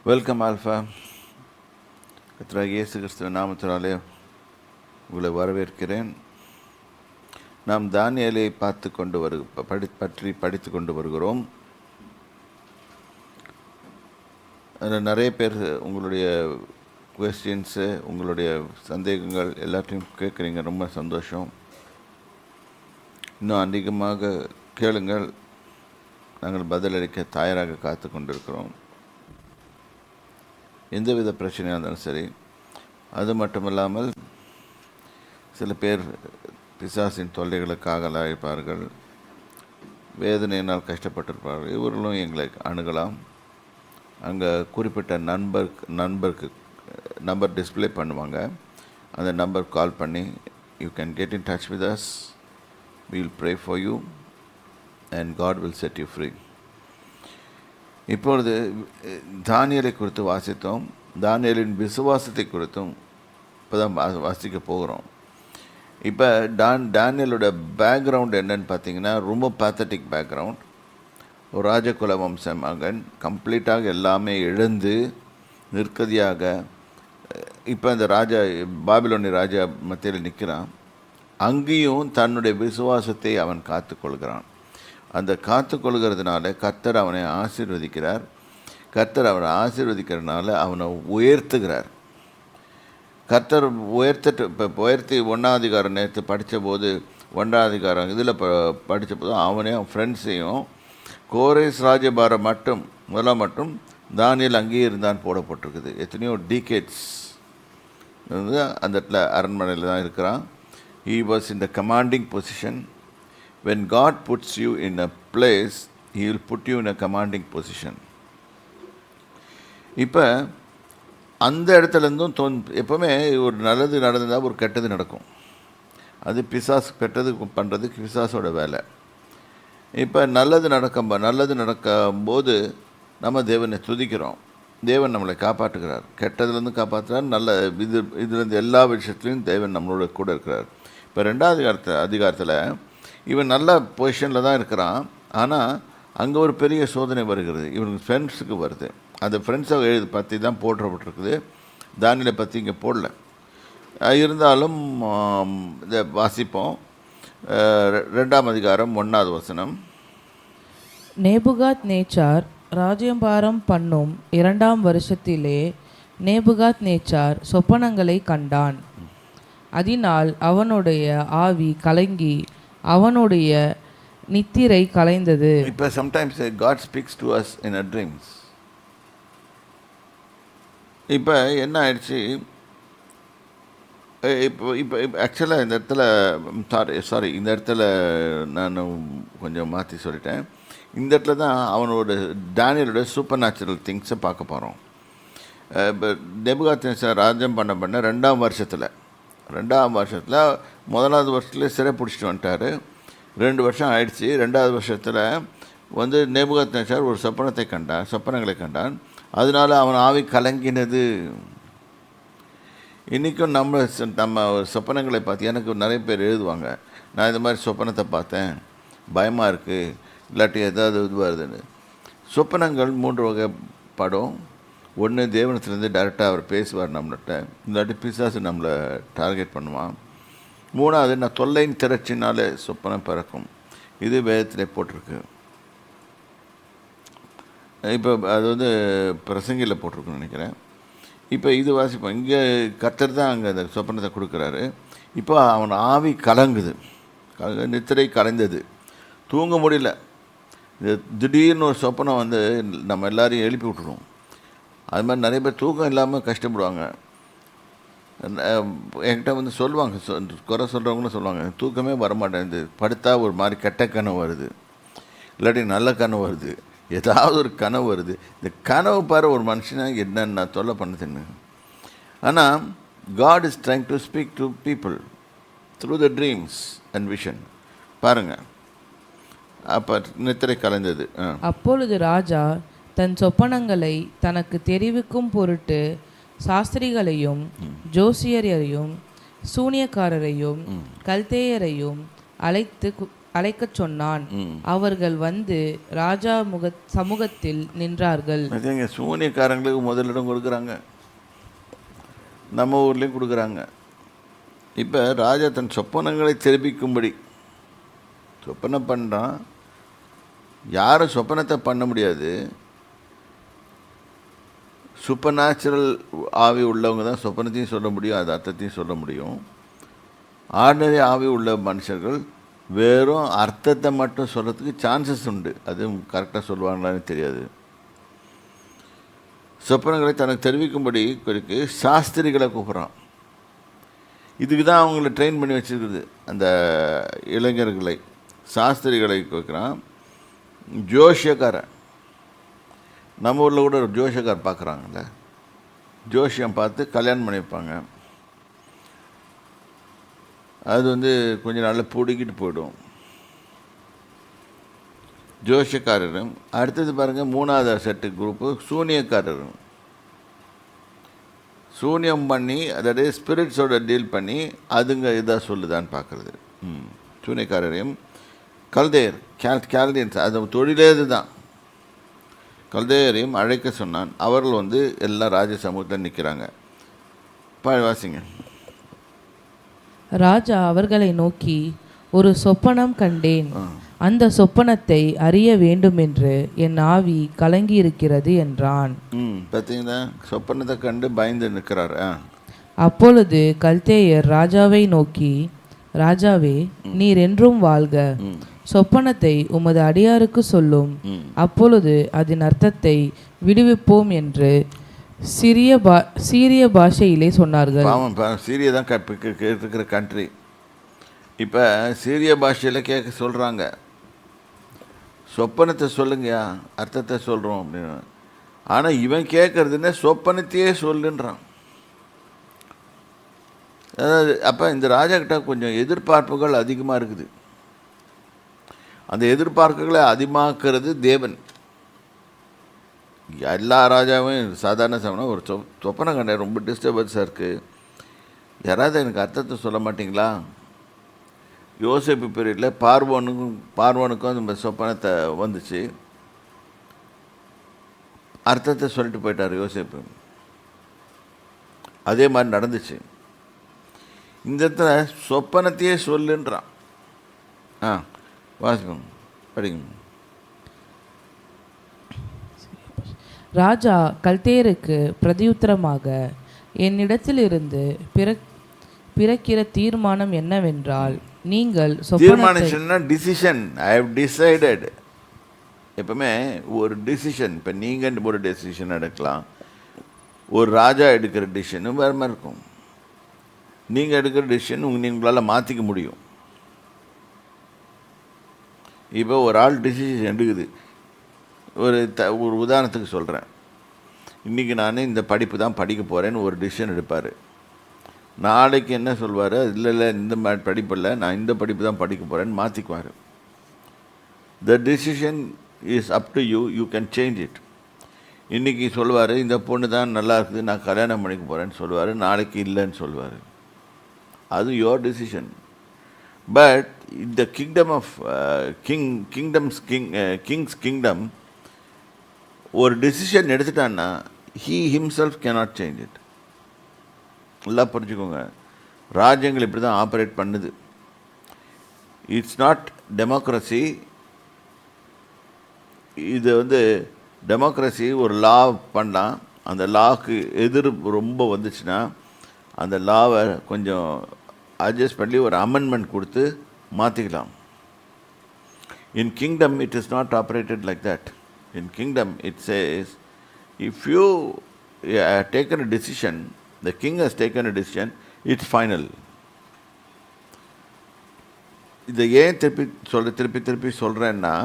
Welcome alpha. கர்த்தராகிய இயேசு கிறிஸ்துவின் நாமத்தினாலே உங்களை வரவேற்கிறேன். நாம் தானியேலை படித்து கொண்டு வருகிறோம். அதில் நிறைய பேர் உங்களுடைய குவெஸ்டின்ஸு, உங்களுடைய சந்தேகங்கள் எல்லாத்தையும் கேட்குறீங்க. ரொம்ப சந்தோஷம். இன்னும் அதிகமாக கேளுங்கள். நாங்கள் பதிலளிக்க தயாராக காத்து கொண்டிருக்கிறோம். எந்தவித பிரச்சனையாக இருந்தாலும் சரி. அது மட்டும் இல்லாமல் சில பேர் பிசாசின் தொல்லைகளுக்காக அழைப்பார்கள், வேதனையினால் கஷ்டப்பட்டிருப்பார்கள். இவர்களும் எங்களை அணுகலாம். அங்கே குறிப்பிட்ட நம்பர் டிஸ்பிளே பண்ணுவாங்க. அந்த நம்பர் கால் பண்ணி you can get in touch with us. we will pray for you and God will set you free. இப்பொழுது தானியேலை குறித்து வாசித்தோம். தானியேலின் விசுவாசத்தை குறித்தும் இப்போ தான் வாசிக்க போகிறோம். இப்போ தானியேலோட பேக்ரவுண்ட் என்னன்னு பார்த்தீங்கன்னா, ரொம்ப பேத்தட்டிக் பேக்ரவுண்ட். ஒரு ராஜகுல வம்ச மகன், கம்ப்ளீட்டாக எல்லாமே இழந்து நிற்கதியாக இப்போ அந்த பாபிலோனி ராஜா மத்தியில் நிற்கிறான். அங்கேயும் தன்னுடைய விசுவாசத்தை அவன் காத்துக்கொள்கிறான். அந்த காத்துக்கொள்கிறதுனால கர்த்தர் அவனை ஆசீர்வதிக்கிறார். கர்த்தர் அவனை ஆசீர்வதிக்கிறதுனால அவனை உயர்த்துகிறார். கர்த்தர் உயர்த்தி 1ஆம் அதிகாரம் நேற்று படித்தபோது 1ஆம் அதிகாரம் இதில் படித்தபோது அவனையும் ஃப்ரெண்ட்ஸையும் கோரேஸ் ராஜபாரம் மட்டும் தானியேல் அங்கேயே இருந்தான் போடப்பட்டிருக்குது. எத்தனையோ டீகேட்ஸ் வந்து அந்த இடத்துல அரண்மனையில் தான் இருக்கிறான். He was in the commanding position. When God puts you in a place, He will put you in a commanding position. இப்போ அந்த இடத்துலேருந்தும் எப்போவுமே ஒரு நல்லது நடந்தால் ஒரு கெட்டது நடக்கும். அது கெட்டது பண்ணுறதுக்கு பிசாசோட வேலை. இப்போ நல்லது நடக்கும்போது நம்ம தேவனை துதிக்கிறோம். தேவன் நம்மளை காப்பாற்றுகிறார். கெட்டதுலேருந்து காப்பாற்றுறார். இதுலேருந்து எல்லா விஷயத்துலையும் தேவன் நம்மளோட கூட இருக்கிறார். இப்போ 2ஆவது அதிகாரத்தில் இவன் நல்ல பொசிஷனில் தான் இருக்கிறான். ஆனால் அங்கே ஒரு பெரிய சோதனை வருகிறது. இவனுக்கு ஃப்ரெண்ட்ஸுக்கு வருது. அந்த ஃப்ரெண்ட்ஸை பற்றி தான் போடப்பட்டிருக்குது. தானியேலை பற்றி இங்கே போடல. இருந்தாலும் இதை வாசிப்போம். 2ஆம் அதிகாரம் 1ஆவது வசனம். நேபுகாத் நேச்சார் ராஜ்யபாரம் பண்ணும் 2ஆம் வருஷத்திலே நேபுகாத் நேச்சார் சொப்பனங்களை கண்டான். அதனால் அவனுடைய ஆவி கலங்கி அவனுடைய நித்திரை கலைந்தது. இப்போ sometimes God speaks to us in our dreams. இப்போ என்ன ஆயிடுச்சு, இப்போ ஆக்சுவலாக இந்த இடத்துல இந்த இடத்துல நான் கொஞ்சம் மாற்றி சொல்லிட்டேன். இந்த இடத்துல தான் தானியேலோட சூப்பர் நேச்சுரல் திங்ஸை பார்க்க போகிறோம். இப்போ நேபுகாத்நேச்சார் ராஜ்யம் பண்ண 2ஆம் வருஷத்தில் 1ஆவது வருஷத்தில் சிறை பிடிச்சிட்டு வந்துட்டார். 2 வருஷம் ஆயிடுச்சு. 2ஆவது வருஷத்தில் வந்து நேபுகாத்நேச்சார் ஒரு சொப்பனங்களை கண்டான். அதனால அவன் ஆவி கலங்கினது. இன்றைக்கும் நம்ம சொப்பனங்களை பார்த்து எனக்கு நிறைய பேர் எழுதுவாங்க, நான் இந்த மாதிரி சொப்பனத்தை பார்த்தேன், பயமாக இருக்குது, இல்லாட்டி ஏதாவது இது வருதுன்னு. சொப்பனங்கள் 3 வகைப்படும். ஒன்று, தேவனத்துலேருந்து டைரெக்டாக அவர் பேசுவார் நம்மள்கிட்ட. இல்லாட்டி பிசாசு நம்மளை டார்கெட் பண்ணுவான். 3வது, நான் தொல்லையின் திரட்சினாலே சொப்பனம் பிறக்கும். இது வேதத்திலே போட்டிருக்கு. இப்போ அது வந்து பிரசங்கியில் போட்டிருக்குன்னு நினைக்கிறேன். இப்போ இது வாசிப்போம். இங்கே கர்த்தர் தான் அங்கே அந்த சொப்பனத்தை கொடுக்குறாரு. இப்போ அவன் ஆவி கலங்குது, நித்திரை கலைந்தது, தூங்க முடியல. இது திடீர்னு ஒரு சொப்பனம் வந்து நம்ம எல்லாரையும் எழுப்பி விட்டுருவோம். அது மாதிரி நிறைய பேர் தூக்கம் இல்லாமல் கஷ்டப்படுவாங்க. என்கிட்ட வந்து சொல்லுவாங்க, குறை சொல்கிறவங்களும் சொல்லுவாங்க, தூக்கமே வரமாட்டேங்குது, படுத்தா ஒரு மாதிரி கெட்ட கனவு வருது, இல்லாட்டி நல்ல கனவு வருது, ஏதாவது ஒரு கனவு வருது. இந்த கனவு பாரு ஒரு மனுஷனை என்னென்ன தொல்லை பண்ணுதுன்னு. ஆனால் God is trying to speak to people through the dreams and vision. பாருங்கள், அப்போ நித்திரை கலைந்தது. அப்பொழுது ராஜா தன் சொப்பனங்களை தனக்கு தெரிவிக்கும் பொருட்டு சாஸ்திரிகளையும் ஜோசியரையும் சூனியக்காரரையும் கல்தேயரையும் அழைத்து அழைக்கச் சொன்னான். அவர்கள் வந்து ராஜா சமூகத்தில் நின்றார்கள். சூனியக்காரங்களுக்கு முதலிடம் கொடுக்குறாங்க, நம்ம ஊர்லேயும் கொடுக்குறாங்க. இப்போ ராஜா தன் சொப்பனங்களை தெரிவிக்கும்படி சொப்பனம் பண்ணுறான். யாரும் சொப்பனத்தை பண்ண முடியாது. சூப்பர் நேச்சுரல் ஆவி உள்ளவங்க தான் சொப்பனத்தையும் சொல்ல முடியும், அது அர்த்தத்தையும் சொல்ல முடியும். ஆர்டினரி ஆவி உள்ள மனுஷர்கள் வெறும் அர்த்தத்தை மட்டும் சொல்கிறதுக்கு சான்சஸ் உண்டு. அதுவும் கரெக்டாக சொல்லுவாங்களான்னு தெரியாது. சொப்பனங்களை தனக்கு தெரிவிக்கும்படி சாஸ்திரிகளை கூப்பிட்றான். இதுக்கு தான் அவங்கள ட்ரெயின் பண்ணி வச்சுருக்குது. அந்த இளைஞர்களை சாஸ்திரிகளை வைக்கிறான். ஜோஷியக்காரன், நம்ம ஊரில் கூட ஒரு ஜோஷியக்கார் பார்க்குறாங்கல்ல, ஜோஷியம் பார்த்து கல்யாணம் பண்ணி வைப்பாங்க. அது வந்து கொஞ்ச நாளில் பிடிக்கிட்டு போயிடும். ஜோஷியக்காரரும். அடுத்தது பாருங்கள், மூணாவது செட்டு குரூப்பு சூனியக்காரரும். சூனியம் பண்ணி, அதாவது ஸ்பிரிட்ஸோட டீல் பண்ணி அதுங்க இதாக சொல்லுதான்னு பார்க்குறது. சூனியக்காரரையும் கல்தேயர் கேல்டியன்ஸ், அது தொழிலே இதுதான். கல்தேயரையும் அழைக்க சொன்னான். அவர்கள் வந்து எல்லா ராஜ சமூகத்தில் நிற்கிறாங்க. வாசிங்க. ராஜா அவர்களை நோக்கி, ஒரு சொப்பனம் கண்டேன். அந்த சொப்பனத்தை அறிய வேண்டுமென்று என் ஆவி கலங்கி இருக்கிறது என்றான். பார்த்தீங்கன்னா சொப்பனத்தை கண்டு பயந்து நிற்கிறார். அப்பொழுது கல்தேயர் ராஜாவை நோக்கி, ராஜாவே, நீர் என்றும் வாழ்க. சொப்பனத்தை உமது அடியாருக்கு சொல்லும், அப்பொழுது அதன் அர்த்தத்தை விடுவிப்போம் என்று சீரிய பாஷையிலே சொன்னார்கள். சீரிய தான் இருக்கிற கண்ட்ரி. இப்போ சீரிய பாஷையில் கேட்க சொல்கிறாங்க, சொப்பனத்தை சொல்லுங்கயா, அர்த்தத்தை சொல்கிறோம் அப்படின்னு. ஆனால் இவன் கேட்குறதுன்னு சொப்பனத்தையே சொல்லுன்றான். அதாவது அப்போ இந்த ராஜா கிட்ட கொஞ்சம் எதிர்பார்ப்புகள் அதிகமாக இருக்குது. அந்த எதிர்பார்ப்புகளை அதிகமாக்குறது தேவன். எல்லா ராஜாவும் சாதாரண சமணம் ஒரு சொப்பனை கண்ட ரொம்ப டிஸ்டர்பன்ஸாக இருக்குது, யாராவது எனக்கு அர்த்தத்தை சொல்ல மாட்டிங்களா? யோசேப்பு பீரியடில் பார்வோனுக்கும் அந்த சொப்பனத்தை வந்துச்சு, அர்த்தத்தை சொல்லிட்டு போயிட்டார் யோசேப்பு. அதே மாதிரி நடந்துச்சு. இந்த இடத்துல சொப்பனத்தையே சொல்லுன்றான். வாசிக்கணும், படிக்கணும். ராஜா கல்தேயருக்கு பிரதியுத்தரமாக, என்னிடத்திலிருந்து பிறக்கிற தீர்மானம் என்னவென்றால், நீங்கள் தீர்மானம் டிசிஷன், ஐ ஹவ் டிசைடட். எப்பவுமே ஒரு டிசிஷன், இப்போ நீங்கள் ஒரு டெசிஷன் எடுக்கலாம், ஒரு ராஜா எடுக்கிற டிசிஷனும் வேறு மாதிரி இருக்கும். நீங்கள் எடுக்கிற டிசிஷன் உங்களால் மாற்றிக்க முடியும். இப்போ ஒரு ஆள் டிசிஷன் எடுக்குது. ஒரு உதாரணத்துக்கு சொல்கிறேன். இன்றைக்கி நான் இந்த படிப்பு தான் படிக்க போகிறேன்னு ஒரு டிசிஷன் எடுப்பார். நாளைக்கு என்ன சொல்வார், இல்லை இந்த மாதிரி படிப்பு இல்லை, நான் இந்த படிப்பு தான் படிக்க போகிறேன்னு மாற்றிக்குவார். The decision is up to you, you can change it. இன்றைக்கி சொல்லுவார், இந்த பொண்ணு தான் நல்லா இருக்குது, நான் கல்யாணம் பண்ணிக்க போகிறேன்னு சொல்லுவார். நாளைக்கு இல்லைன்னு சொல்லுவார். அது யோர் டிசிஷன். பட் இந்த கிங்டம் ஆஃப் கிங்ஸ் கிங்டம் ஒரு டிசிஷன் எடுத்துட்டான்னா he himself cannot change it. நல்லா புரிஞ்சுக்கோங்க, ராஜ்யங்கள் இப்படி தான் ஆப்ரேட் பண்ணுது. It's not democracy. இது வந்து டெமோக்ரஸி ஒரு லா பண்ணலாம், அந்த லாவுக்கு எதிர்ப்பு ரொம்ப வந்துச்சுன்னா அந்த லாவை கொஞ்சம் அட்ஜஸ்ட் பண்ணி ஒரு அமெண்ட்மெண்ட் கொடுத்து மாற்றிக்கலாம். In kingdom it is not operated like that. In kingdom it says, if you have taken a decision, the king has taken a decision, it's final. இதை ஏன் திருப்பி சொல்கிறேன்னா,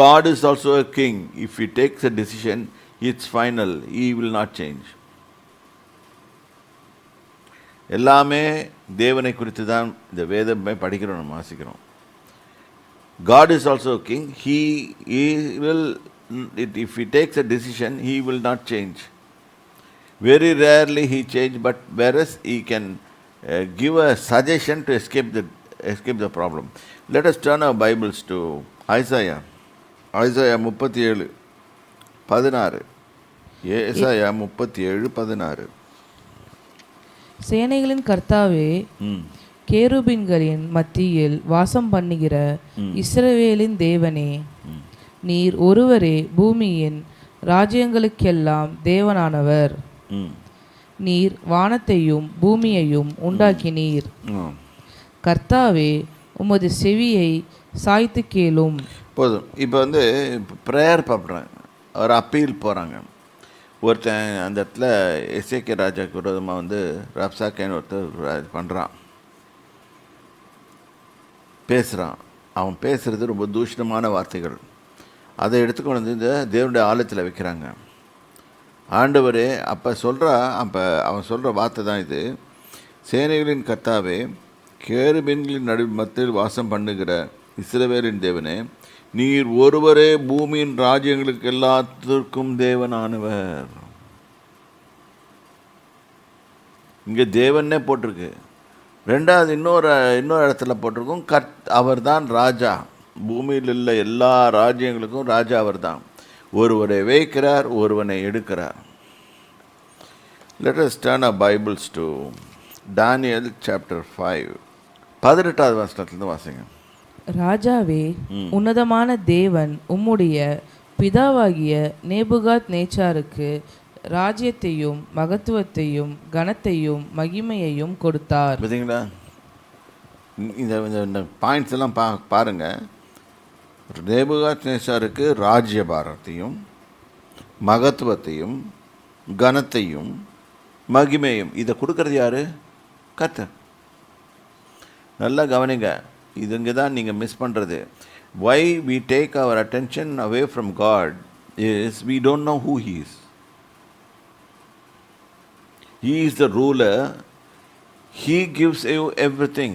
God is also a king. If he takes a decision, it's final. He will not change. எல்லாமே தேவனை குறித்து தான் இந்த வேதமே படிக்கிறோம், நம்ம வாசிக்கிறோம். God is also a king. He will, if he takes a decision, he will not change. Very rarely he changes, but whereas he can give a suggestion to escape escape the problem. Let us turn our Bibles to Isaiah. Isaiah 37:16. ஏசாயா 37:16. சேனைகளின் கர்த்தாவே, கேருபீன்களின் மத்தியில் வாசம் பண்ணுகிற இஸ்ரவேலின் தேவனே, நீர் ஒருவரே பூமியின் ராஜ்யங்களுக்கெல்லாம் தேவனானவர். நீர் வானத்தையும் பூமியையும் உண்டாக்கினீர். கர்த்தாவே, உமது செவியை சாய்த்து கேளும். போதும். இப்போ ப்ரேயர் பார்க்குறாங்க, ஒரு அப்பீல் போகிறாங்க. ஒருத்தன் அந்த இடத்துல எஸ்ஏகே ராஜாவுக்கு விரோதமாக ரப்சாக்கேன்னு ஒருத்தர் பண்ணுறான், பேசுகிறான். அவன் பேசுகிறது ரொம்ப தூஷணமான வார்த்தைகள். அதை எடுத்துக்கொண்டு இந்த தேவனுடைய ஆலயத்தில் வைக்கிறாங்க. ஆண்டவரே அப்போ அவன் சொல்கிற வார்த்தை தான் இது. சேனைகளின் கர்த்தாவே, கேருபீன்களின் மத்தியில் வாசம் பண்ணுகிற இஸ்ரவேலின் தேவனே, நீர் ஒருவரே பூமியின் ராஜ்யங்களுக்கு எல்லாத்திற்கும் தேவனானவர். இங்கே தேவனே போட்டிருக்கு. ரெண்டாவது இன்னொரு இடத்துல போட்டிருக்கும், அவர் தான் ராஜா. பூமியில் உள்ள எல்லா ராஜ்யங்களுக்கும் ராஜா அவர் தான். ஒருவரை வைக்கிறார், ஒருவனை எடுக்கிறார். Let us turn our Bibles to Daniel chapter 5. 18வது வசனத்திலிருந்து வாசிங்க. ராஜாவே, உன்னதமான தேவன் உம்முடைய பிதாவாகிய நேபுகாத் நேச்சாருக்கு ராஜ்யத்தையும் மகத்துவத்தையும் கனத்தையும் மகிமையையும் கொடுத்தார். பார்த்தீங்களா? இந்த பாயிண்ட்ஸ் எல்லாம் பாருங்கள். நேபுகாத் நேச்சாருக்கு ராஜ்யபாரத்தையும் மகத்துவத்தையும் கனத்தையும் மகிமையும் இதை கொடுக்கறது யார்? கர்த்தர். நல்லா கவனிங்க. இதுங்க தான் நீங்கள் மிஸ் பண்ணுறது. Why we take our attention away from God is we don't know who He is. He is the ruler. He gives you everything.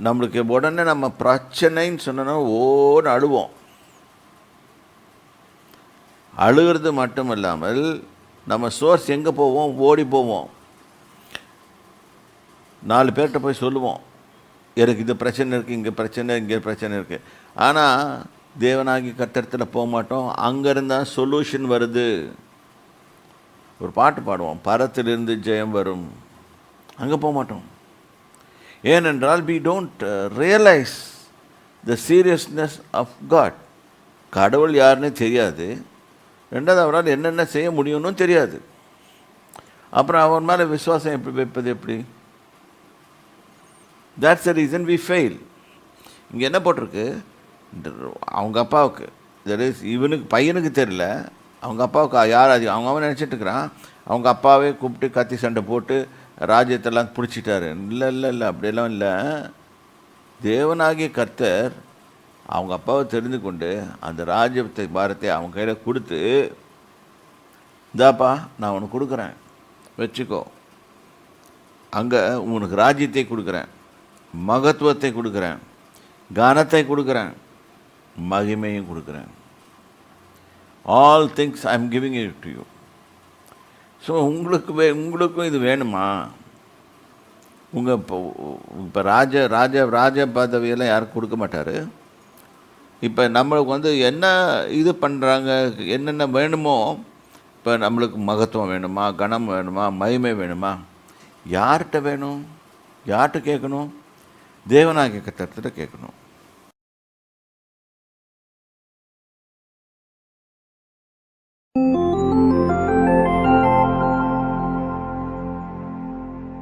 நம்மளுக்கு உடனே நம்ம பிரச்சனைன்னு சொன்னோன்னா ஓன்னு அழுவோம். அழுகிறது மட்டும் இல்லாமல் நம்ம சோர்ஸ் எங்கே போவோம்? ஓடி போவோம். 4 பேர்கிட்ட போய் சொல்லுவோம், எனக்கு இது பிரச்சனை இருக்குது, இங்கே பிரச்சனை, இங்கே பிரச்சனை இருக்குது. ஆனால் தேவனாகி கர்த்தரிடத்தில் போக மாட்டோம். அங்கேருந்தான் சொல்யூஷன் வருது. ஒரு பாட்டு பாடுவோம், பரத்திலிருந்து ஜெயம் வரும். அங்கே போக மாட்டோம். ஏனென்றால் we don't realize the seriousness of God. கடவுள் யாருன்னே தெரியாது. ரெண்டாவது அவரால் என்னென்ன செய்ய முடியும்னு தெரியாது. அப்புறம் அவர் மேலே விசுவாசம் எப்படி வைப்பது? எப்படி? That's the reason we fail. இங்கே என்ன போட்டிருக்கு? அவங்க அப்பாவுக்கு, தட் இஸ் இவனுக்கு பையனுக்கு தெரியல, அவங்க அப்பாவுக்கு யார் அதிகம்? அவன் நினச்சிட்டு இருக்கிறான் அவங்க அப்பாவே கூப்பிட்டு கத்தி சண்டை போட்டு ராஜ்யத்தெல்லாம் பிடிச்சிட்டாரு. இல்லை இல்லை இல்லை, அப்படியெல்லாம் இல்லை. தேவனாகிய கர்த்தர் அவங்க அப்பாவை தெரிந்து கொண்டு அந்த ராஜ்யத்தை பாரத்தை அவங்க கையில் கொடுத்து, இந்தாப்பா நான் உனக்கு கொடுக்குறேன், வச்சுக்கோ, அங்கே உனக்கு ராஜ்யத்தை கொடுக்குறேன், மகத்துவத்தை கொடுக்குறேன், கனத்தை கொடுக்குறேன், மகிமையும் கொடுக்குறேன். All things I am giving it to you. So உங்களுக்கும் இது வேணுமா? உங்கள் இப்போ ராஜ பதவியெல்லாம் யாருக்கும் கொடுக்க மாட்டார். இப்போ நம்மளுக்கு என்ன இது பண்ணுறாங்க, என்னென்ன வேணுமோ, இப்போ நம்மளுக்கு மகத்துவம் வேணுமா, கனம் வேணுமா, மகிமை வேணுமா, யார்கிட்ட வேணும்? யார்கிட்ட கேட்கணும்? தேவனாகிய கர்த்தர்கிட்ட கேட்கணும்.